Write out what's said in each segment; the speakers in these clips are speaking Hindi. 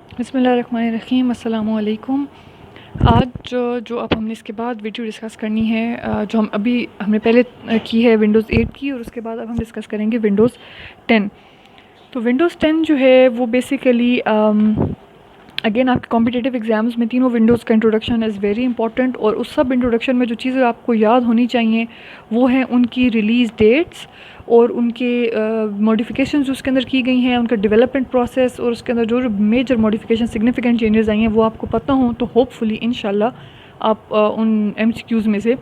बिस्मिल्लाहिर्रहमानिर्रहीम, अस्सलामु अलैकुम। आज जो अब हमने इसके बाद वीडियो डिस्कस करनी है, जो हमने पहले की है विंडोज़ 8 की, और उसके बाद अब हम डिस्कस करेंगे विंडोज़ 10। तो विंडोज़ 10 जो है वो बेसिकली अगेन आपके कॉम्पिटिटिव एग्ज़ाम्स में तीनों विंडोज़ का इंट्रोडक्शन इज़ वेरी इंपॉर्टेंट, और उस सब इंट्रोडक्शन में जो चीज़ें आपको याद होनी चाहिए वो हैं उनकी रिलीज़ डेट्स और उनके मॉडिफिकेशन जो उसके अंदर की गई हैं, उनका डेवलपमेंट प्रोसेस, और उसके अंदर जो जो मेजर मॉडिफिकेशन सिग्निफिकेंट चेंजेस आई हैं वो आपको पता हों, तो होपफुली इंशाल्लाह आप उन MCQs में से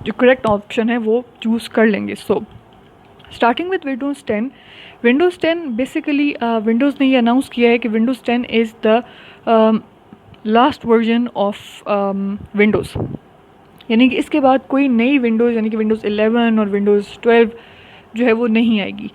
जो करेक्ट ऑप्शन है वो चूज़ कर लेंगे। So starting with Windows 10 basically Windows ने ये अनाउंस किया है कि Windows 10 is the last version of Windows, यानी कि इसके बाद कोई नई विंडोज़ यानी कि विंडोज़ 11 और विंडोज़ 12 जो है वो नहीं आएगी।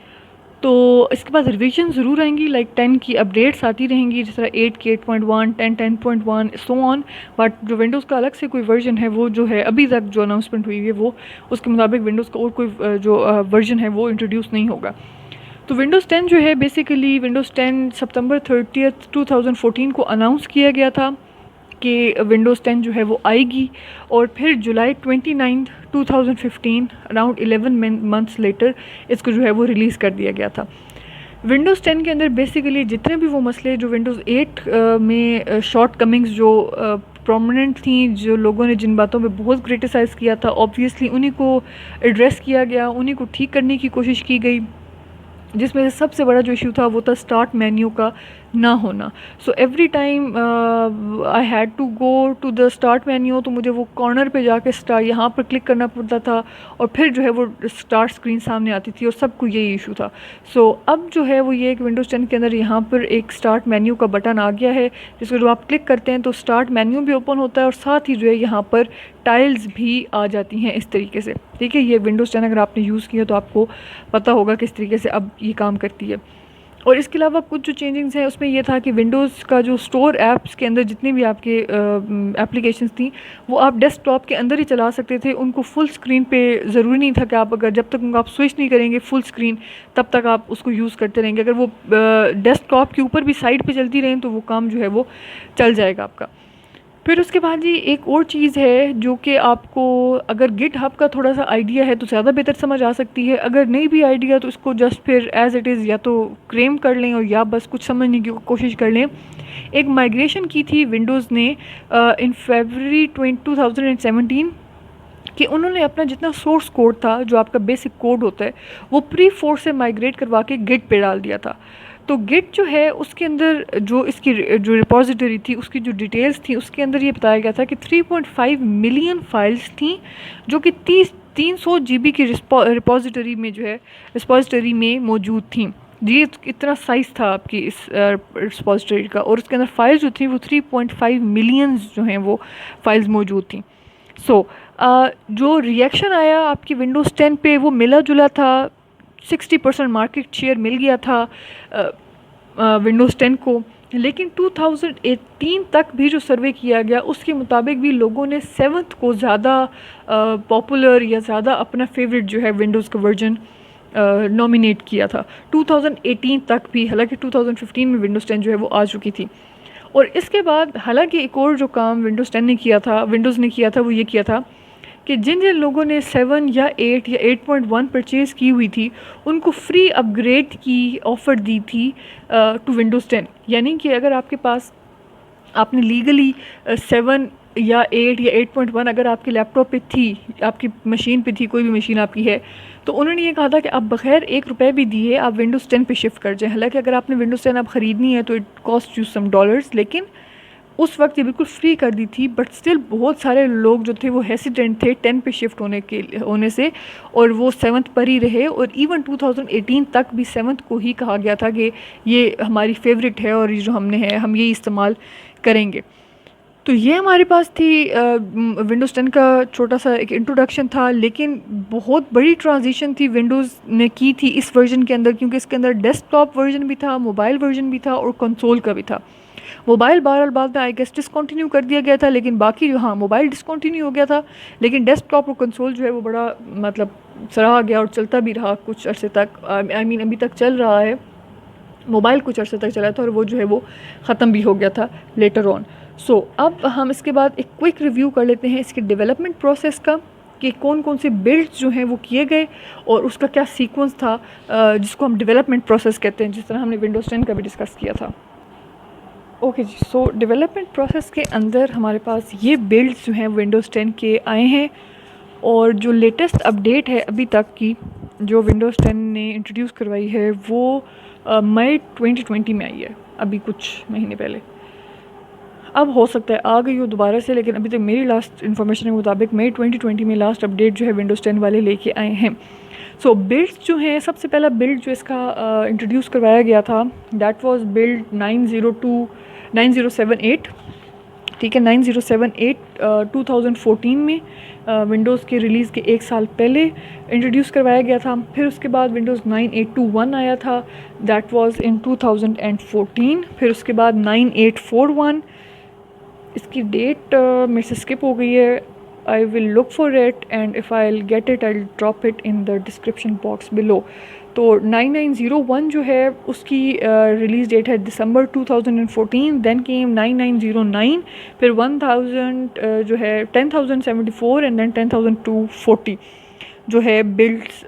तो इसके बाद रिवीजन ज़रूर आएंगी, लाइक 10 की अपडेट्स आती रहेंगी, जिस तरह 8 की 8.1, 10 10.1 सो ऑन। बट जो विंडोज़ का अलग से कोई वर्जन है वो जो है अभी तक जो अनाउंसमेंट हुई है वो उसके मुताबिक विंडोज़ का और कोई जो वर्जन है वो इंट्रोड्यूस नहीं होगा। तो विंडोज़ 10 जो है बेसिकली विंडोज़ 10 सितंबर 30 2014 को अनाउंस किया गया था कि विंडोज़ 10 जो है वो आएगी, और फिर जुलाई 29 2015 अराउंड 11 मंथ्स लेटर इसको जो है वो रिलीज़ कर दिया गया था। विंडोज़ 10 के अंदर बेसिकली जितने भी वो मसले जो विंडोज़ 8 में शॉर्ट कमिंग्स जो प्रोमिनेंट थी, जो लोगों ने जिन बातों पे बहुत क्रिटिसाइज़ किया था, ऑब्वियसली उन्हीं को एड्रेस किया गया, उन्हीं को ठीक करने की कोशिश की गई, जिसमें से सबसे बड़ा जो इशू था वो था स्टार्ट मेन्यू का ना होना। So every time I had to go to the start menu, तो मुझे वो कॉर्नर पे जाके यहाँ पर क्लिक करना पड़ता था, और फिर जो है वो स्टार्ट स्क्रीन सामने आती थी, और सबको यही इशू था। सो अब जो है वो ये कि विंडोज़ 10 के अंदर यहाँ पर एक स्टार्ट मेन्यू का बटन आ गया है, जिसको जब आप क्लिक करते हैं तो स्टार्ट मेन्यू भी ओपन होता है, और साथ ही जो है यहाँ पर टाइल्स भी आ जाती हैं इस तरीके से। ठीक है, ये विंडोज़ 10 अगर आपने यूज़ किया तो आपको पता होगा किस तरीके से अब ये काम करती है। और इसके अलावा कुछ जो चेंजिंग्स हैं उसमें ये था कि विंडोज़ का जो स्टोर ऐप्स के अंदर जितनी भी आपके एप्लीकेशंस थी वो आप डेस्कटॉप के अंदर ही चला सकते थे, उनको फुल स्क्रीन पे ज़रूरी नहीं था कि आप अगर जब तक उनको आप स्विच नहीं करेंगे फुल स्क्रीन तब तक आप उसको यूज़ करते रहेंगे। अगर वो डेस्कटॉप के ऊपर भी साइड पे चलती रहें तो वो काम जो है वो चल जाएगा आपका। फिर उसके बाद ये एक और चीज़ है जो कि आपको अगर गिट हब का थोड़ा सा आइडिया है तो ज़्यादा बेहतर समझ आ सकती है, अगर नहीं भी आइडिया तो इसको जस्ट फिर एज़ इट इज़ या तो क्लेम कर लें और या बस कुछ समझने की कोशिश कर लें। एक माइग्रेशन की थी विंडोज़ ने इन फरवरी 2017 कि उन्होंने अपना जितना सोर्स कोड था, जो आपका बेसिक कोड होता है, वो प्री फोर से माइग्रेट करवा के गिट पे डाल दिया था। तो गिट जो है उसके अंदर जो इसकी जो रिपॉजिटरी थी उसकी जो डिटेल्स थी उसके अंदर ये बताया गया था कि 3.5 मिलियन फाइल्स थी जो कि 300 GB की रिपॉजिटरी में जो है रिपॉजिटरी में मौजूद थी। ये इतना साइज़ था आपकी इस रिपॉजिटरी का, और उसके अंदर फाइल्स जो थी वो 3.5 मिलियंस जो हैं वो फाइल्स मौजूद थी। सो जो रिएक्शन आया आपकी विंडोज़ 10 पे वो मिला जुला था। 60% मार्केट शेयर मिल गया था विंडोज़ 10 को, लेकिन 2018 तक भी जो सर्वे किया गया उसके मुताबिक भी लोगों ने 7th को ज़्यादा पॉपुलर या ज़्यादा अपना फेवरेट जो है विंडोज़ का वर्जन नॉमिनेट किया था 2018 तक भी, हालांकि 2015 में विंडोज़ 10 जो है वो आ चुकी थी। और इसके बाद हालांकि एक और जो काम विंडोज़ ने किया था वो ये किया था कि जिन जिन लोगों ने 7 या 8 या 8.1 परचेज़ की हुई थी उनको फ्री अपग्रेड की ऑफ़र दी थी टू विंडोज़ 10। यानी कि अगर आपके पास आपने लीगली 7 या 8 या 8.1 अगर आपके लैपटॉप पे थी, आपकी मशीन पे थी, कोई भी मशीन आपकी है, तो उन्होंने ये कहा था कि आप बग़ैर ₹1 भी दिए आप विंडोज़ 10 पे शिफ्ट कर जाएं। हालांकि अगर आपने विंडोज़ 10 आप ख़रीदनी है तो it cost you some dollars, लेकिन उस वक्त ये बिल्कुल फ्री कर दी थी। बट स्टिल बहुत सारे लोग जो थे वो हेसिडेंट थे 10 पे शिफ्ट होने से, और वो 7th पर ही रहे, और इवन 2018 तक भी 7th को ही कहा गया था कि ये हमारी फेवरेट है और ये जो हमने है हम ये इस्तेमाल करेंगे। तो ये हमारे पास थी विंडोज़ 10 का छोटा सा एक इंट्रोडक्शन था, लेकिन बहुत बड़ी ट्रांजिशन थी विंडोज़ ने की थी इस वर्जन के अंदर, क्योंकि इसके अंदर डेस्कटॉप वर्जन भी था, मोबाइल वर्जन भी था, और कंसोल का भी था। मोबाइल बहरहाल बाद में आई गेस डिसकंटिन्यू कर दिया गया था, लेकिन बाकी जो हाँ मोबाइल डिसकंटिन्यू हो गया था, लेकिन डेस्कटॉप और कंसोल जो है वो बड़ा मतलब सराहा गया और चलता भी रहा कुछ अरसे तक। आई मीन अभी तक चल रहा है। मोबाइल कुछ अर्से तक चला था और वो जो है वो ख़त्म भी हो गया था लेटर ऑन। सो अब हम इसके बाद एक क्विक रिव्यू कर लेते हैं इसके डेवलपमेंट प्रोसेस का, कि कौन कौन से बिल्ड्स जो हैं वो किए गए और उसका क्या सीक्वेंस था, जिसको हम डेवलपमेंट प्रोसेस कहते हैं, जिस तरह हमने विंडोज़ 10 का भी डिस्कस किया था। ओके जी, सो डेवलपमेंट प्रोसेस के अंदर हमारे पास ये बिल्ड्स जो हैं विंडोज़ 10 के आए हैं, और जो लेटेस्ट अपडेट है अभी तक की जो विंडोज़ 10 ने इंट्रोड्यूस करवाई है वो मई 2020 में आई है, अभी कुछ महीने पहले। अब हो सकता है आ गई हो दोबारा से, लेकिन अभी तक मेरी लास्ट इन्फॉर्मेशन के मुताबिक मई 2020 में लास्ट अपडेट जो है विंडोज़ 10 वाले लेके आए हैं। सो बिल्ड्स जो हैं, सबसे पहला बिल्ड जो इसका इंट्रोड्यूस करवाया गया था दैट वाज बिल्ड 9078। ठीक है, 9078 2014 में विंडोज़ के रिलीज़ के एक साल पहले इंट्रोड्यूस करवाया गया था। फिर उसके बाद विंडोज़ 9821 आया था, दैट वाज इन 2014। फिर उसके बाद 9841, इसकी डेट मेरे से स्किप हो गई है, I will look for it and if I will get it I will drop it in the description box below. तो 9901 जो है उसकी रिलीज़ डेट है दिसंबर 2014। देन केम 9909, फिर 1000 जो है 10074 एंड देन 10240 जो है बिल्ड्स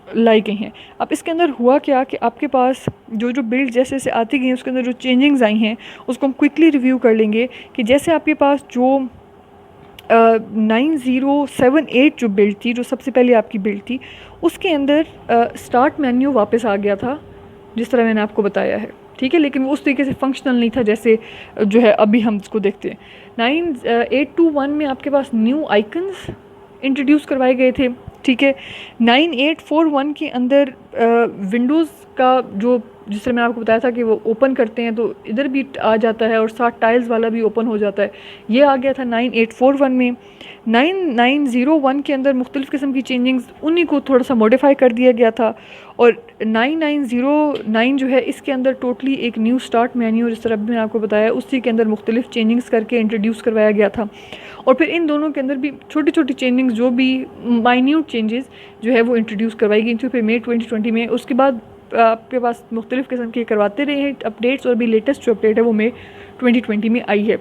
लाई गई हैं। अब इसके अंदर हुआ क्या कि आपके पास जो जो बिल्ड जैसे जैसे आती गई हैं उसके अंदर जो चेंजिंग्स आई हैं उसको हम क्विकली रिव्यू कर लेंगे। कि जैसे आपके पास जो 9078 जो बिल्ड थी, जो सबसे पहले आपकी बिल्ड थी, उसके अंदर स्टार्ट मेन्यू वापस आ गया था जिस तरह मैंने आपको बताया है। ठीक है, लेकिन वो उस तरीके से फंक्शनल नहीं था जैसे जो है अभी हम इसको देखते हैं। 9821 में आपके पास न्यू आइकन्स इंट्रोड्यूस करवाए गए थे। ठीक है, 9841 के अंदर विंडोज़ का जो जिस तरह मैंने आपको बताया था कि वो ओपन करते हैं तो इधर भी आ जाता है और साथ टाइल्स वाला भी ओपन हो जाता है, ये आ गया था 9841 में। 9901 के अंदर मुख्तलिफ़ किस्म की चेंजिंग्स, उन्हीं को थोड़ा सा मॉडिफाई कर दिया गया था। और 9909 जो है इसके अंदर टोटली एक न्यू स्टार्ट मेन्यू, जिस तरह मैंने आपको बताया, उसी के अंदर मुख्तलिफ़ चेंजिंग्स करके इंट्रोड्यूस करवाया गया था। और फिर इन दोनों के अंदर भी छोटी छोटी चेंजिंग्स, जो भी माइन्यूट चेंजेस जो है वो इंट्रोड्यूस करवाई गई थी फिर मई 2020 में। उसके बाद आपके पास मुख्तलिफ़ किस्म के करवाते रहे हैं अपडेट्स, और भी लेटेस्ट जो अपडेट है वो मई 2020 में आई है।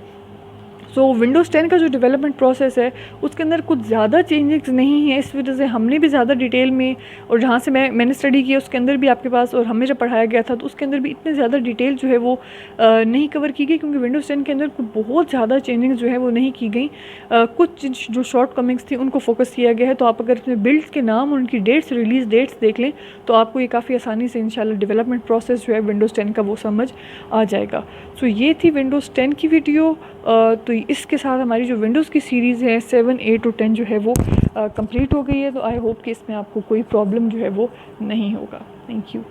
सो विंडोज़ 10 का जो डेवलपमेंट प्रोसेस है उसके अंदर कुछ ज़्यादा चेंजेस नहीं है, इस वजह से हमने भी ज़्यादा डिटेल में, और जहाँ से मैंने स्टडी किया उसके अंदर भी आपके पास, और हमें जब पढ़ाया गया था तो उसके अंदर भी इतने ज़्यादा डिटेल जो है वो नहीं कवर की गई, क्योंकि विंडोज़ 10 के अंदर बहुत ज़्यादा चेंजिंग्स जो है वो नहीं की गई। कुछ जो शॉर्ट कमिंग्स थी उनको फोकस किया गया है। तो आप अगर इसमें बिल्ड्स के नाम और उनकी डेट्स, रिलीज़ डेट्स देख लें तो आपको ये काफ़ी आसानी से इंशाल्लाह डेवलपमेंट प्रोसेस जो है विंडोज़ 10 का वो समझ आ जाएगा। सो ये थी विंडोज़ 10 की वीडियो। तो इसके साथ हमारी जो विंडोज़ की सीरीज़ है 7, 8 और 10 जो है वो कंप्लीट हो गई है। तो आई होप कि इसमें आपको कोई प्रॉब्लम जो है वो नहीं होगा। Thank you.